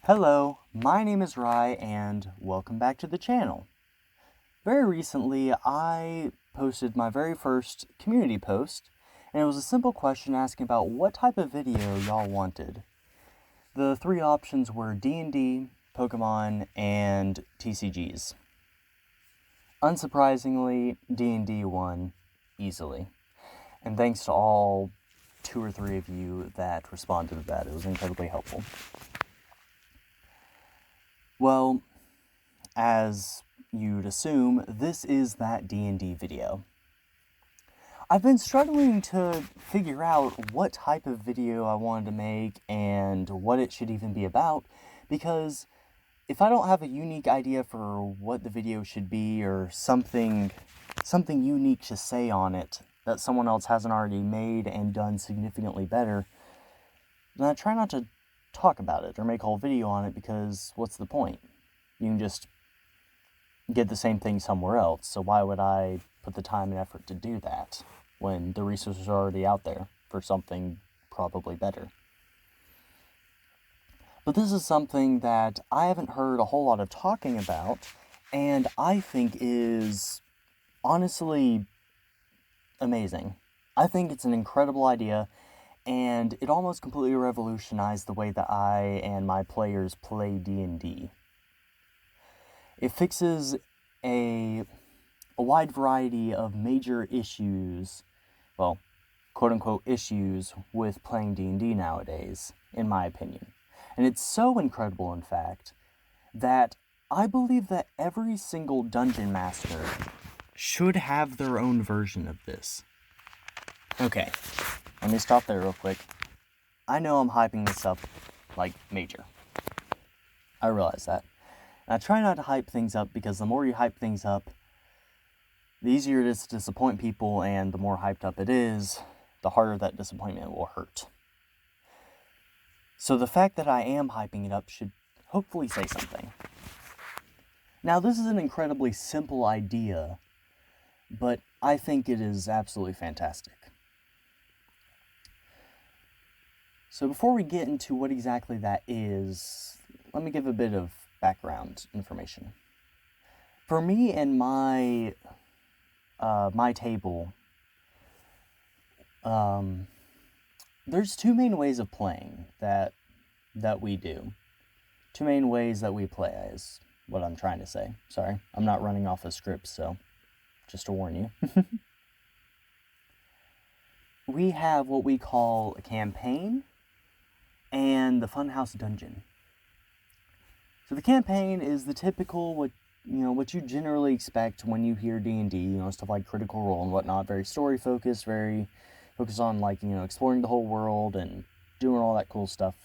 Hello, my name is Rai and welcome back to the channel. Very recently, I posted my very first community post, and it was a simple question asking about what type of video y'all wanted. The three options were D&D, Pokemon, and TCGs. Unsurprisingly, D&D won easily, and thanks to all 2 or 3 of you that responded to that. It was incredibly helpful. Well, as you'd assume, this is that D&D video. I've been struggling to figure out what type of video I wanted to make and what it should even be about, because if I don't have a unique idea for what the video should be or something unique to say on it that someone else hasn't already made and done significantly better, then I try not to talk about it or make a whole video on it, because what's the point? You can just get the same thing somewhere else, so why would I put the time and effort to do that when the resources are already out there for something probably better? But this is something that I haven't heard a whole lot of talking about, and I think is honestly amazing. I think it's an incredible idea, and it almost completely revolutionized the way that I and my players play D&D. It fixes a wide variety of major issues, well, quote-unquote issues, with playing D&D nowadays, in my opinion. And it's so incredible, in fact, that I believe that every single dungeon master should have their own version of this. Okay. Let me stop there real quick. I know I'm hyping this up like major. I realize that. And I try not to hype things up, because the more you hype things up, the easier it is to disappoint people, and the more hyped up it is, the harder that disappointment will hurt. So the fact that I am hyping it up should hopefully say something. Now, this is an incredibly simple idea, but I think it is absolutely fantastic. So before we get into what exactly that is, let me give a bit of background information. For me and my table, there's 2 main ways of playing that we do. 2 main ways that we play is what I'm trying to say. Sorry, I'm not running off a script, so just to warn you. We have what we call a campaign and the Funhouse Dungeon. So the campaign is the typical, what you generally expect when you hear D&D, stuff like Critical Role and whatnot, very story focused, very focused on exploring the whole world and doing all that cool stuff,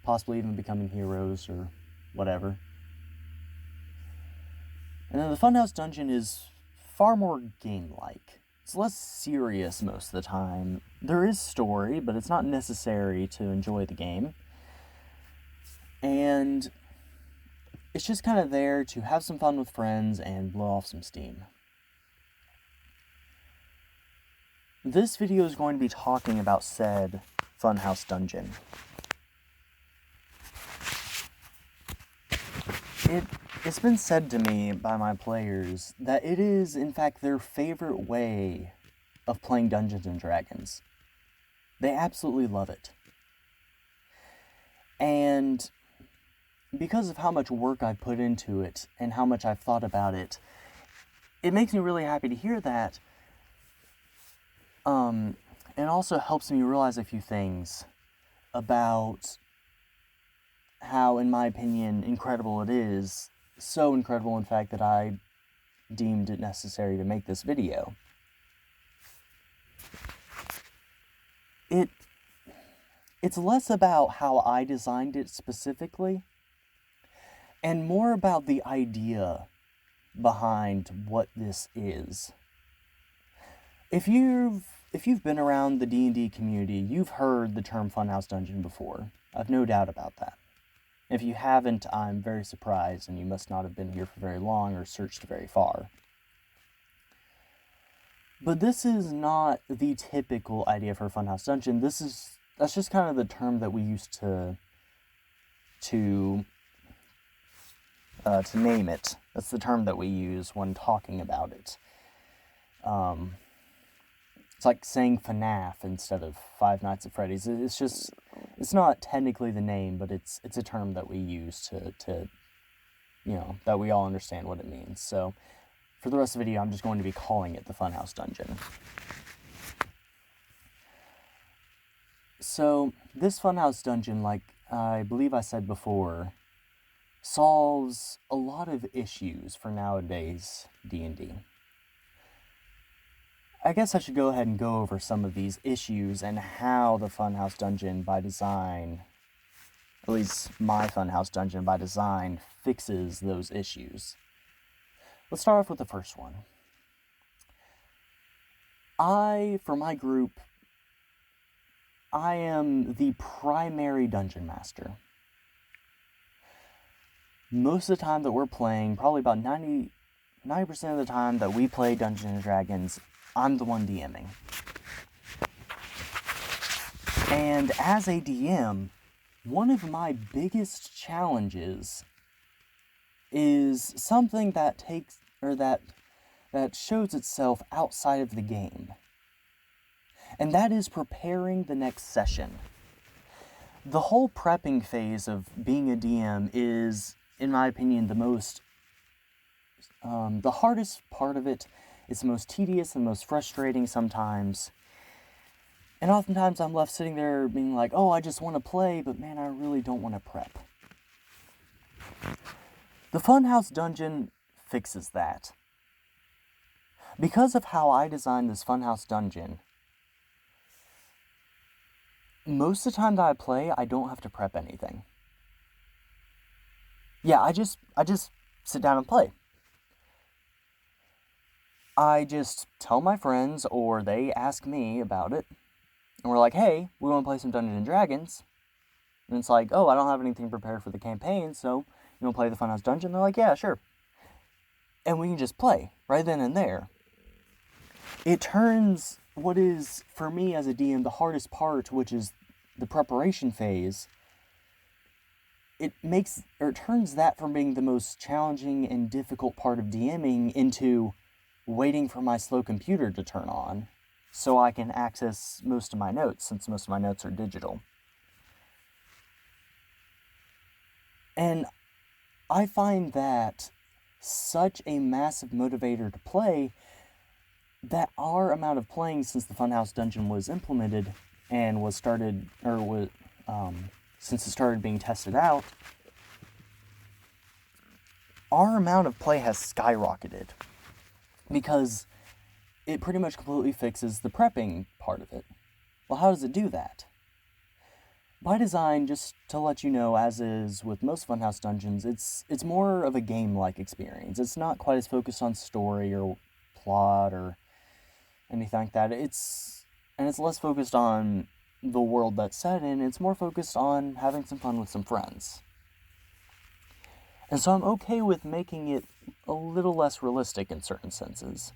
possibly even becoming heroes or whatever. And then the Funhouse Dungeon is far more game-like. It's less serious most of the time. There is story, but it's not necessary to enjoy the game. And it's just kind of there to have some fun with friends and blow off some steam. This video is going to be talking about said Funhouse Dungeon. It's been said to me by my players that it is, in fact, their favorite way of playing Dungeons & Dragons. They absolutely love it. And because of how much work I've put into it and how much I've thought about it, it makes me really happy to hear that. It also helps me realize a few things about how, in my opinion, incredible it is. So incredible, in fact, that I deemed it necessary to make this video. It's less about how I designed it specifically, and more about the idea behind what this is. If you've been around the D&D community, you've heard the term Funhouse Dungeon before. I've no doubt about that. If you haven't, I'm very surprised, and you must not have been here for very long or searched very far. But this is not the typical idea for a Funhouse Dungeon. That's just kind of the term that we used to to name it. That's the term that we use when talking about it. It's like saying FNAF instead of Five Nights at Freddy's. It's not technically the name, but it's a term that we use to that we all understand what it means. So for the rest of the video, I'm just going to be calling it the Funhouse Dungeon. So this Funhouse Dungeon, like I believe I said before, solves a lot of issues for nowadays D&D. I guess I should go ahead and go over some of these issues and how the Funhouse Dungeon by design, at least my Funhouse Dungeon by design, fixes those issues. Let's start off with the first one. For my group, I am the primary dungeon master. Most of the time that we're playing, probably about 90% of the time that we play Dungeons & Dragons, I'm the one DMing. And as a DM, one of my biggest challenges is something that shows itself outside of the game. And that is preparing the next session. The whole prepping phase of being a DM is, in my opinion, the hardest part of it. It's the most tedious and most frustrating sometimes. And oftentimes I'm left sitting there being like, oh, I just want to play, but man, I really don't want to prep. The Funhouse Dungeon fixes that. Because of how I designed this Funhouse Dungeon, most of the time that I play, I don't have to prep anything. Yeah, I just sit down and play. I just tell my friends, or they ask me about it, and we're like, hey, we want to play some Dungeons & Dragons. And it's like, oh, I don't have anything prepared for the campaign, so you want to play the Funhouse Dungeon? They're like, yeah, sure. And we can just play, right then and there. It turns what is, for me as a DM, the hardest part, which is the preparation phase, it turns that from being the most challenging and difficult part of DMing into waiting for my slow computer to turn on so I can access most of my notes, since most of my notes are digital. And I find that such a massive motivator to play that our amount of playing since the Funhouse Dungeon was implemented and since it started being tested out, our amount of play has skyrocketed. Because it pretty much completely fixes the prepping part of it. Well, how does it do that? By design, just to let you know, as is with most Funhouse Dungeons, it's more of a game-like experience. It's not quite as focused on story or plot or anything like that. It's less focused on the world that's set in. It's more focused on having some fun with some friends. And so I'm okay with making it a little less realistic in certain senses.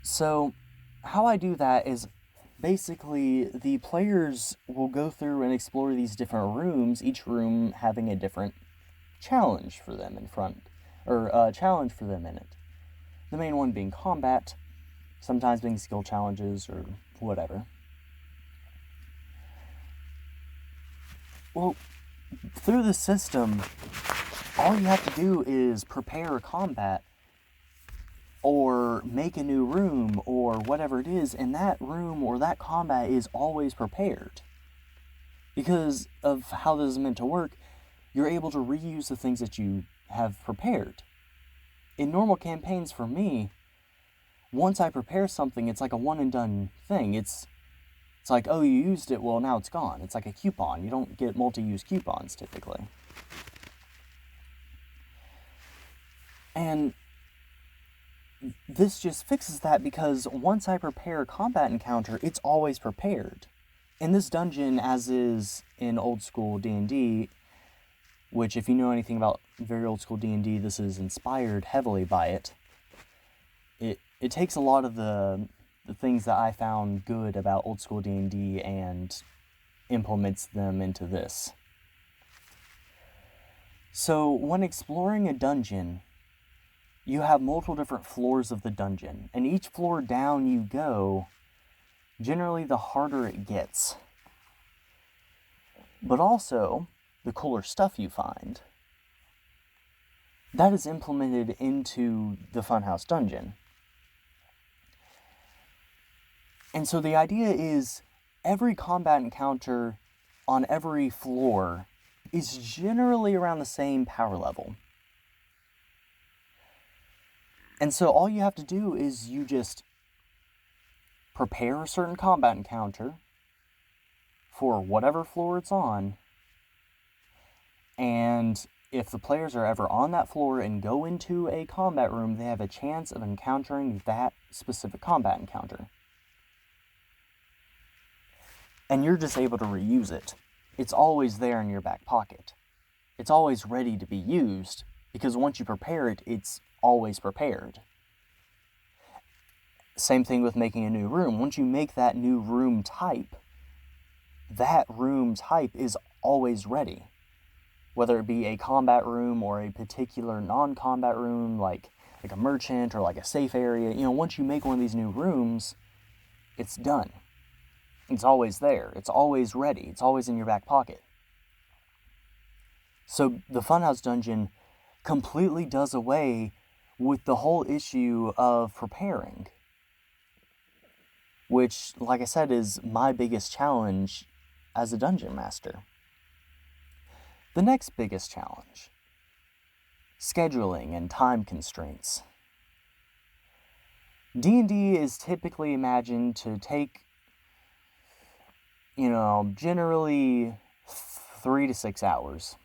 So, how I do that is basically the players will go through and explore these different rooms, each room having a different challenge for them in it. The main one being combat, sometimes being skill challenges or whatever. Well, through the system, all you have to do is prepare a combat or make a new room or whatever it is, and that room or that combat is always prepared. Because of how this is meant to work, you're able to reuse the things that you have prepared. In normal campaigns for me, once I prepare something, it's like a one and done thing. It's like, oh, you used it, well, now it's gone. It's like a coupon. You don't get multi-use coupons, typically. And this just fixes that, because once I prepare a combat encounter, it's always prepared. In this dungeon, as is in old school D&D, which if you know anything about very old school D&D, this is inspired heavily by it. It takes a lot of the things that I found good about old school D&D and implements them into this. So when exploring a dungeon, you have multiple different floors of the dungeon, and each floor down you go, generally the harder it gets. But also, the cooler stuff you find. That is implemented into the Funhouse Dungeon. And so the idea is every combat encounter on every floor is generally around the same power level. And so all you have to do is you just prepare a certain combat encounter for whatever floor it's on, and if the players are ever on that floor and go into a combat room, they have a chance of encountering that specific combat encounter. And you're just able to reuse it. It's always there in your back pocket. It's always ready to be used, because once you prepare it, it's always prepared. Same thing with making a new room. Once you make that new room type, that room type is always ready. Whether it be a combat room or a particular non-combat room, like a merchant or like a safe area, once you make one of these new rooms, it's done. It's always there. It's always ready. It's always in your back pocket. So the Funhouse Dungeon completely does away with the whole issue of preparing, which, like I said, is my biggest challenge as a dungeon master. The next biggest challenge: scheduling and time constraints. D&D is typically imagined to take, generally 3 to 6 hours.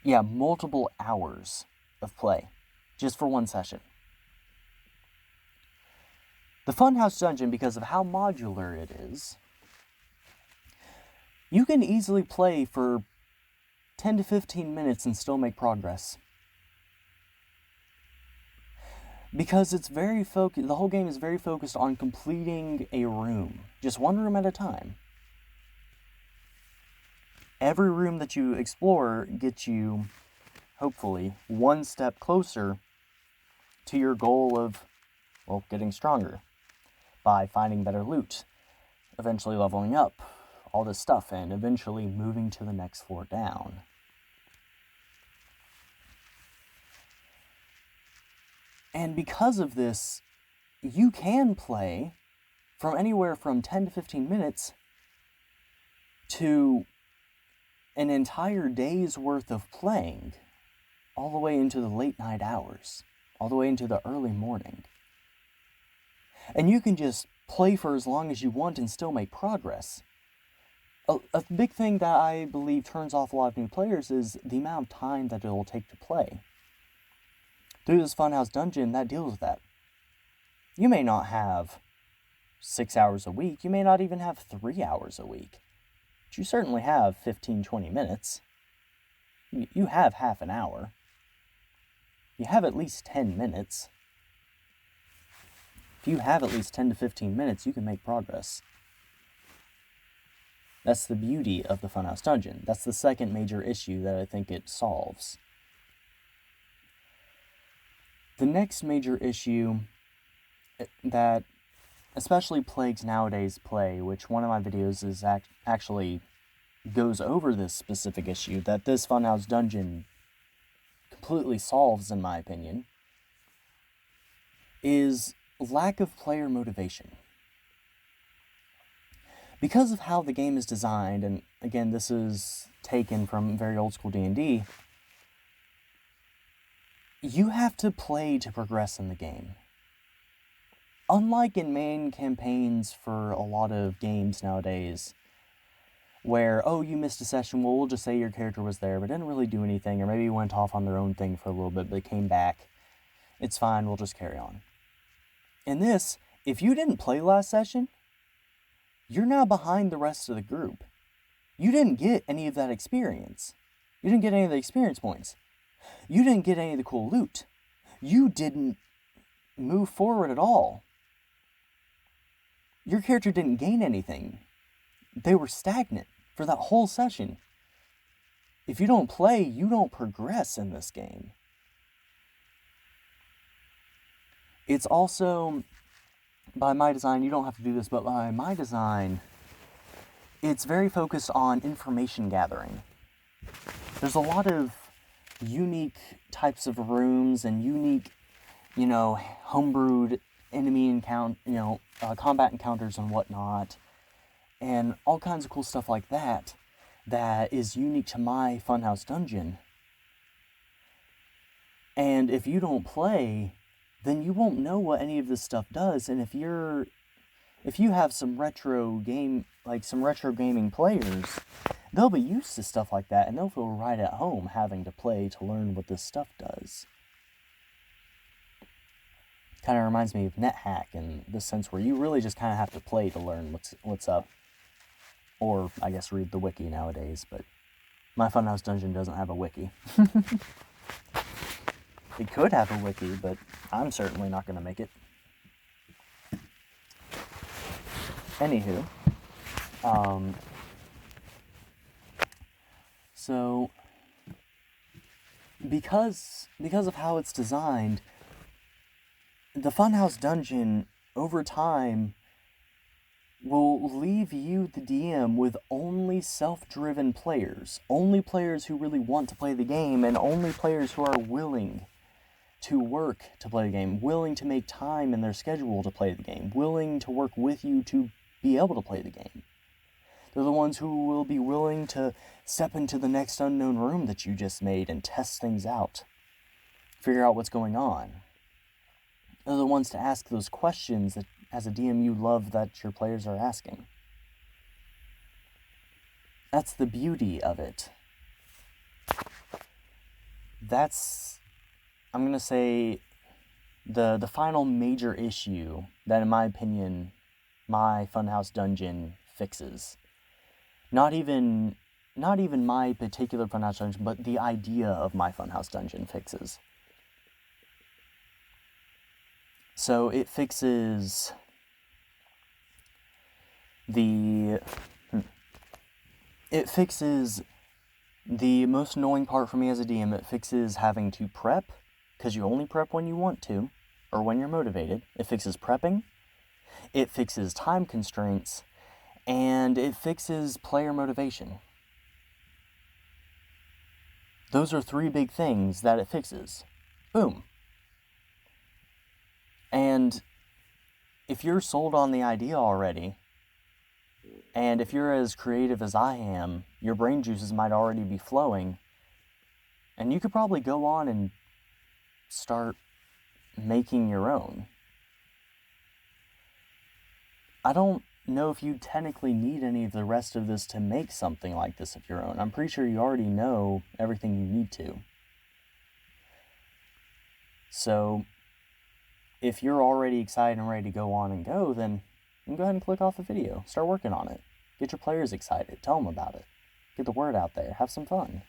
Yeah, multiple hours of play, just for one session. The Funhouse Dungeon, because of how modular it is, you can easily play for 10 to 15 minutes and still make progress. Because it's very focused, the whole game is very focused on completing a room, just one room at a time. Every room that you explore gets you, hopefully, one step closer to your goal of, getting stronger by finding better loot, eventually leveling up, all this stuff, and eventually moving to the next floor down. And because of this, you can play from anywhere from 10 to 15 minutes to an entire day's worth of playing, all the way into the late night hours, all the way into the early morning. And you can just play for as long as you want and still make progress. A big thing that I believe turns off a lot of new players is the amount of time that it will take to play. Through this Funhouse Dungeon, that deals with that. You may not have 6 hours a week, you may not even have 3 hours a week, but you certainly have 15-20 minutes. You have half an hour. You have at least 10 minutes. If you have at least 10 to 15 minutes, you can make progress. That's the beauty of the Funhouse Dungeon. That's the second major issue that I think it solves. The next major issue that especially plagues nowadays play, which one of my videos is actually goes over this specific issue, that this Funhouse Dungeon completely solves, in my opinion, is lack of player motivation. Because of how the game is designed, and again, this is taken from very old school D&D, you have to play to progress in the game. Unlike in main campaigns for a lot of games nowadays, where, you missed a session, we'll just say your character was there but didn't really do anything, or maybe went off on their own thing for a little bit but came back. It's fine, we'll just carry on. In this, if you didn't play last session, you're now behind the rest of the group. You didn't get any of that experience. You didn't get any of the experience points. You didn't get any of the cool loot. You didn't move forward at all. Your character didn't gain anything. They were stagnant for that whole session. If you don't play, you don't progress in this game. It's also, by my design, you don't have to do this, but by my design, it's very focused on information gathering. There's a lot of unique types of rooms and unique, homebrewed enemy combat encounters and whatnot, and all kinds of cool stuff like that is unique to my Funhouse Dungeon. And if you don't play, then you won't know what any of this stuff does. And if you have some retro gaming players, they'll be used to stuff like that, and they'll feel right at home having to play to learn what this stuff does. Kind of reminds me of NetHack in the sense where you really just kind of have to play to learn what's up. Or, I guess, read the wiki nowadays, but my Funhouse Dungeon doesn't have a wiki. It could have a wiki, but I'm certainly not going to make it. Anywho, so because of how it's designed, the Funhouse Dungeon, over time, will leave you, the DM, with only self-driven players. Only players who really want to play the game, and only players who are willing to work to play the game, willing to make time in their schedule to play the game, willing to work with you to be able to play the game. They're the ones who will be willing to step into the next unknown room that you just made and test things out, figure out what's going on. They're the ones to ask those questions that, as a DM, you love that your players are asking. That's the beauty of it. That's, I'm going to say, the final major issue that, in my opinion, my Funhouse Dungeon fixes. Not even my particular Funhouse Dungeon, but the idea of my Funhouse Dungeon fixes. So it fixes the most annoying part for me as a DM. It fixes having to prep, because you only prep when you want to, or when you're motivated. It fixes prepping. It fixes time constraints. And it fixes player motivation. Those are 3 big things that it fixes. Boom. And if you're sold on the idea already, and if you're as creative as I am, your brain juices might already be flowing, and you could probably go on and start making your own. I don't know if you technically need any of the rest of this to make something like this of your own. I'm pretty sure you already know everything you need to. So, if you're already excited and ready to go on and go, then you can go ahead and click off the video. Start working on it. Get your players excited. Tell them about it. Get the word out there. Have some fun.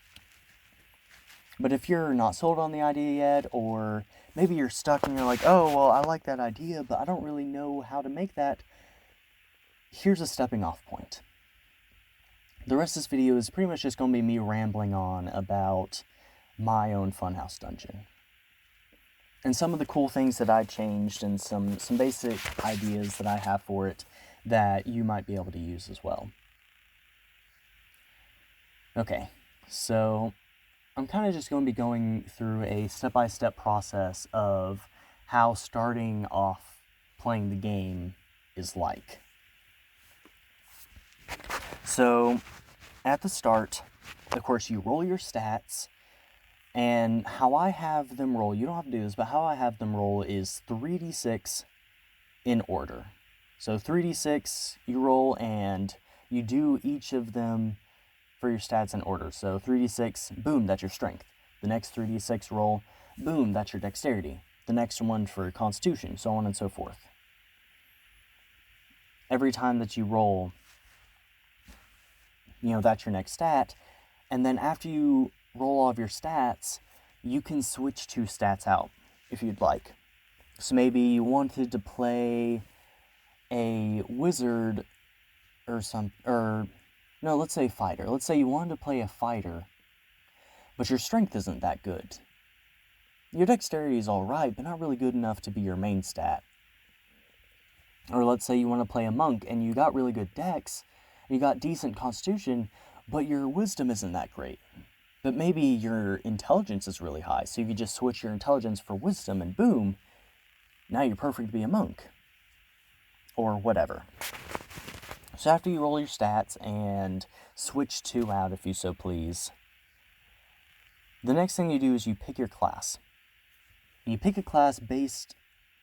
But if you're not sold on the idea yet, or maybe you're stuck and you're like, oh, well, I like that idea, but I don't really know how to make that, here's a stepping off point. The rest of this video is pretty much just going to be me rambling on about my own Funhouse Dungeon. And some of the cool things that I changed, and some basic ideas that I have for it that you might be able to use as well. Okay, so I'm kind of just going to be going through a step-by-step process of how starting off playing the game is like. So, at the start, of course, you roll your stats. And how I have them roll, you don't have to do this, but how I have them roll is 3d6 in order. So 3d6 you roll, and you do each of them for your stats in order. So 3d6, boom, that's your strength. The next 3d6 roll, boom, that's your dexterity. The next one for constitution, so on and so forth. Every time that you roll, that's your next stat. And then after you roll all of your stats, you can switch 2 stats out if you'd like. So maybe you wanted to play a wizard let's say fighter. Let's say you wanted to play a fighter but your strength isn't that good. Your dexterity is alright, but not really good enough to be your main stat. Or let's say you want to play a monk and you got really good dex, you got decent constitution, but your wisdom isn't that great. But maybe your intelligence is really high, so you could just switch your intelligence for wisdom and boom, now you're perfect to be a monk. Or whatever. So after you roll your stats and switch 2 out if you so please, the next thing you do is you pick your class. You pick a class based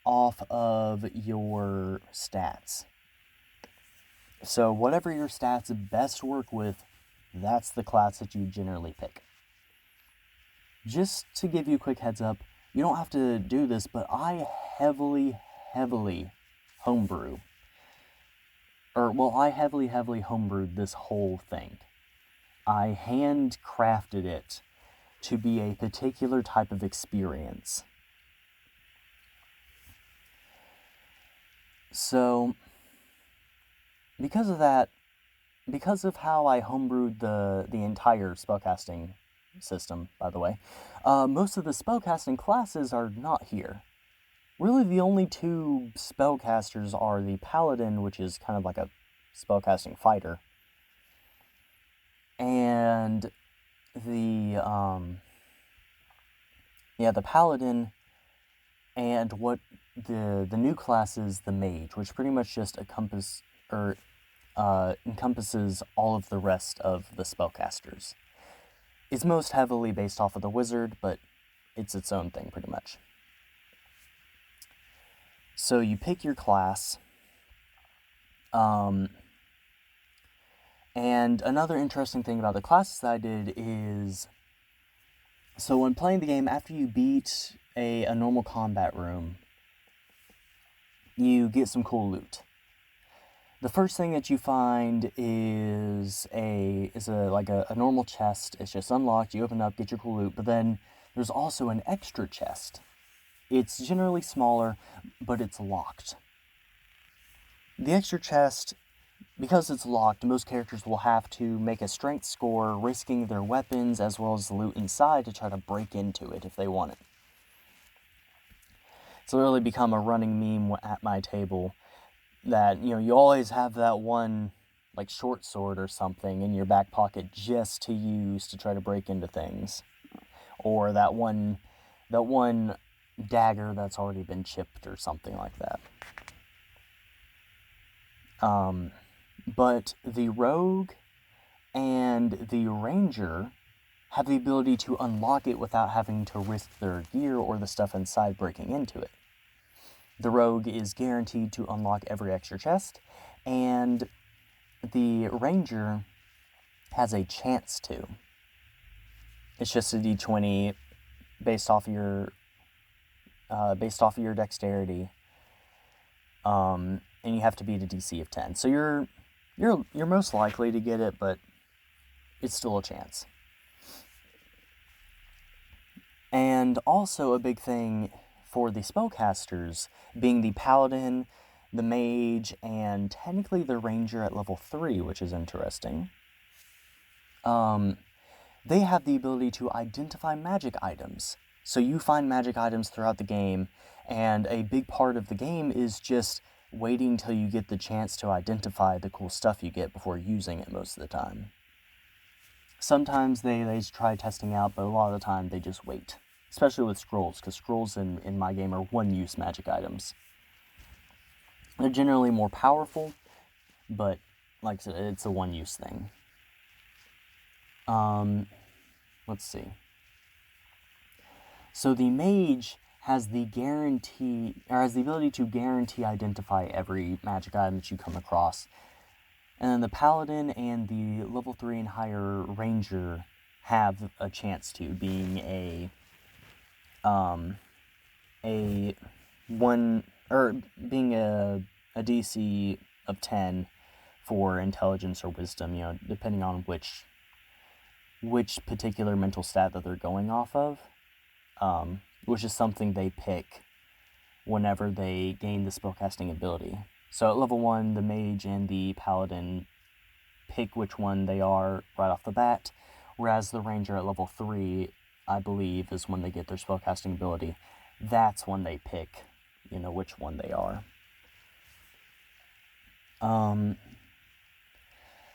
off of your stats. So whatever your stats best work with, that's the class that you generally pick. Just to give you a quick heads up, you don't have to do this, but I heavily homebrew. I heavily homebrewed this whole thing. I handcrafted it to be a particular type of experience. So, because of that, because of how I homebrewed the entire spellcasting system, by the way, most of the spellcasting classes are not here. Really, the only 2 spellcasters are the Paladin, which is kind of like a spellcasting fighter, and the Paladin, and what the new class is the Mage, which pretty much just encompasses all of the rest of the spellcasters. It's most heavily based off of the Wizard, but it's its own thing pretty much. So you pick your class, and another interesting thing about the classes that I did is, so when playing the game, after you beat a normal combat room, you get some cool loot. The first thing that you find is a normal chest. It's just unlocked, you open it up, get your cool loot, but then there's also an extra chest. It's generally smaller, but it's locked. The extra chest, because it's locked, most characters will have to make a strength score, risking their weapons as well as the loot inside to try to break into it if they want it. It's literally become a running meme at my table that, you always have that one, like, short sword or something in your back pocket just to use to try to break into things. Or that one dagger that's already been chipped or something like that. But the rogue and the ranger have the ability to unlock it without having to risk their gear or the stuff inside breaking into it. The rogue is guaranteed to unlock every extra chest, and the ranger has a chance to. It's just a d20 based off of your dexterity, and you have to beat a DC of 10. So you're most likely to get it, but it's still a chance. And also a big thing for the spellcasters, being the paladin, the mage, and technically the ranger at level 3, which is interesting. They have the ability to identify magic items. So you find magic items throughout the game, and a big part of the game is just waiting till you get the chance to identify the cool stuff you get before using it most of the time. Sometimes they try testing out, but a lot of the time they just wait. Especially with scrolls, because scrolls in my game are one-use magic items. They're generally more powerful, but like I said, it's a one-use thing. Let's see. So the mage has the ability to guarantee identify every magic item that you come across. And then the paladin and the level 3 and higher ranger have a chance to, being a DC of 10 for intelligence or wisdom, depending on which particular mental stat that they're going off of, which is something they pick whenever they gain the spellcasting ability. So at level 1, the mage and the paladin pick which one they are right off the bat, whereas the ranger at level 3, I believe, is when they get their spellcasting ability. That's when they pick, which one they are.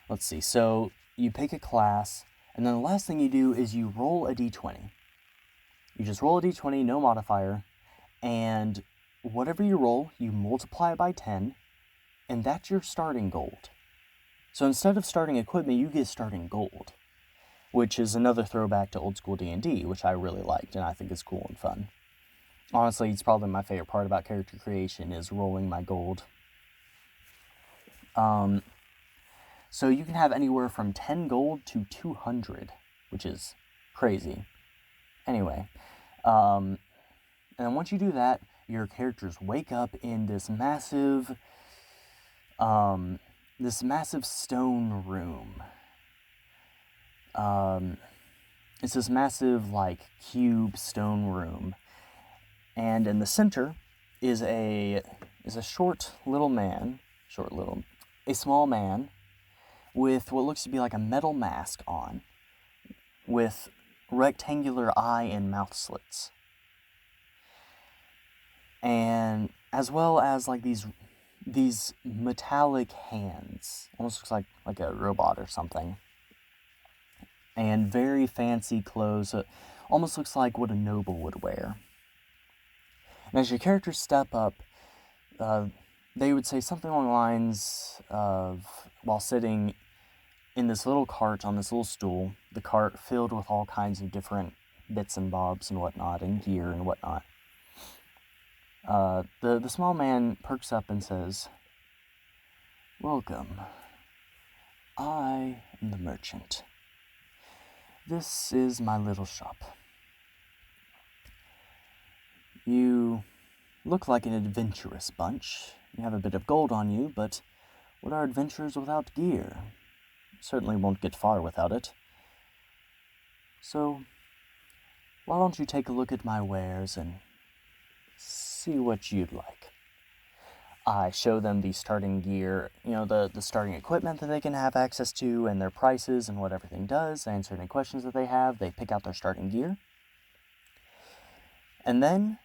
Let's see, so you pick a class, and then the last thing you do is you roll a d20. You just roll a d20, no modifier, and whatever you roll, you multiply it by 10, and that's your starting gold. So instead of starting equipment, you get starting gold, which is another throwback to old school D&D, which I really liked, and I think is cool and fun. Honestly, it's probably my favorite part about character creation is rolling my gold. So you can have anywhere from 10 gold to 200, which is crazy. Anyway, and then once you do that, your characters wake up in this massive stone room. It's this massive, cube stone room. And in the center is a small man with what looks to be like a metal mask on, with rectangular eye and mouth slits. And as well as these metallic hands. Almost looks like a robot or something. And very fancy clothes. Almost looks like what a noble would wear. And as your characters step up, they would say something along the lines of, while sitting in this little cart on this little stool, the cart filled with all kinds of different bits and bobs and whatnot, and gear and whatnot. The small man perks up and says, "Welcome. I am the merchant. This is my little shop. You look like an adventurous bunch. You have a bit of gold on you, but what are adventurers without gear? Certainly won't get far without it. So, why don't you take a look at my wares and see what you'd like?" I show them the starting gear, the starting equipment that they can have access to and their prices and what everything does. I answer any questions that they have. They pick out their starting gear. And then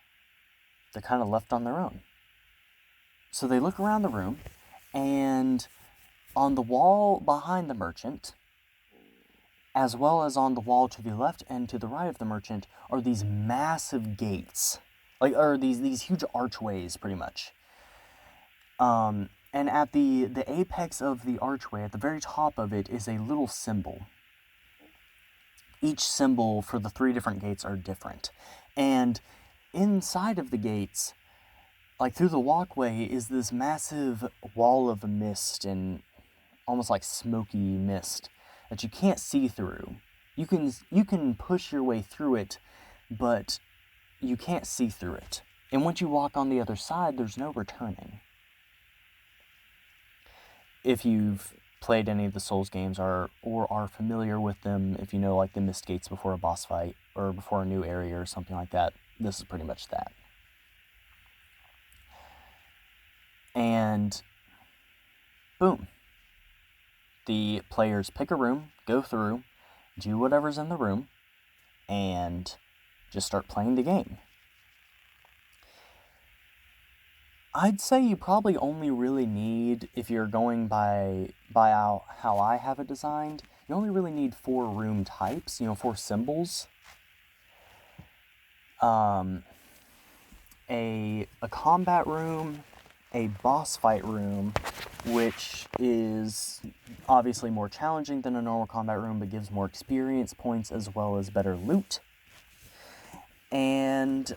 they're kind of left on their own. So they look around the room, and on the wall behind the merchant, as well as on the wall to the left and to the right of the merchant, are these massive gates. These huge archways, pretty much. And at the apex of the archway, at the very top of it, is a little symbol. Each symbol for the 3 different gates are different. And inside of the gates, through the walkway, is this massive wall of mist and almost like smoky mist that you can't see through. You can push your way through it, but you can't see through it. And once you walk on the other side, there's no returning. If you've played any of the Souls games or are familiar with them, if you know the mist gates before a boss fight or before a new area or something like that, this is pretty much that. And boom. The players pick a room, go through, do whatever's in the room, and just start playing the game. I'd say you probably only really need, if you're going by how I have it designed, you only really need 4 room types, 4 symbols. A combat room, a boss fight room, which is obviously more challenging than a normal combat room, but gives more experience points as well as better loot. And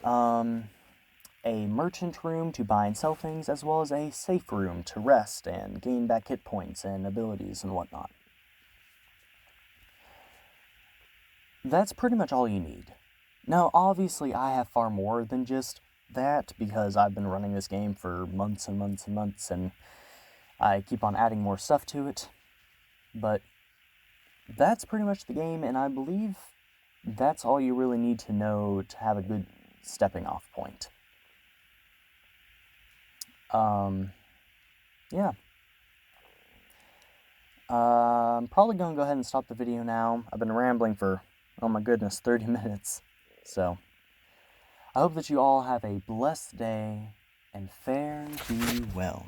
a merchant room to buy and sell things, as well as a safe room to rest and gain back hit points and abilities and whatnot. That's pretty much all you need. Now, obviously, I have far more than just that, because I've been running this game for months and months and months, and I keep on adding more stuff to it. But that's pretty much the game, and I believe that's all you really need to know to have a good stepping off point. Yeah. I'm probably going to go ahead and stop the video now. I've been rambling for, oh my goodness, 30 minutes. So, I hope that you all have a blessed day and fare thee well.